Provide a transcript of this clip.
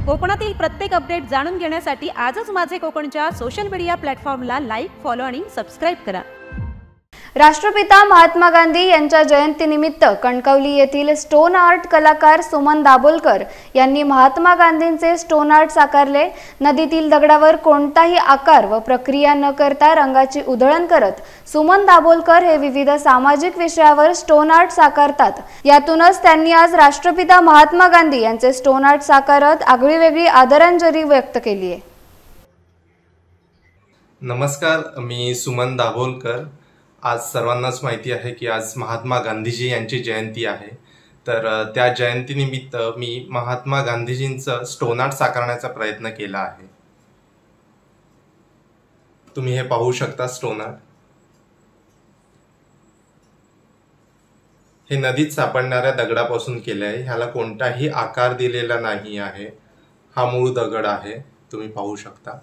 कोकणातील प्रत्येक अपडेट जाणून घेण्यासाठी आजच माझे कोकणच्या सोशल मीडिया प्लॅटफॉर्मला लाईक, फॉलो आणि सबस्क्राइब करा। राष्ट्रपिता महात्मा गांधी यांच्या जयंतीनिमित्त कणकवली येथील स्टोन आर्ट कलाकार सुमन दाभोलकर यांनी महात्मा गांधींचे स्टोन आर्ट साकारले। नदीतील दगडावर कोणताही आकार व प्रक्रिया न करता रंगाची उधळण करत सुमन दाभोलकर हे विविध सामाजिक विषयावर स्टोन आर्ट साकारतात। यातूनच त्यांनी आज राष्ट्रपिता महात्मा गांधी यांचे स्टोन आर्ट साकारत आगळीवेगळी आदरांजली व्यक्त केली आहे। नमस्कार, मी सुमन दाभोलकर। आज सर्वांनाच माहिती आहे की आज महात्मा गांधीजी यांची जयंती आहे। तर त्या जयंतीनिमित्त मी महात्मा गांधीजींचं स्टोन आर्ट साकारण्याचा प्रयत्न केला आहे। तुम्ही हे पाहू शकता स्टोन आर्ट। हे नदीत सापडणाऱ्या दगडापासून केले आहे। ह्याला कोणताही आकार दिलेला नाही आहे। हा मूळ दगड आहे, तुम्ही पाहू शकता।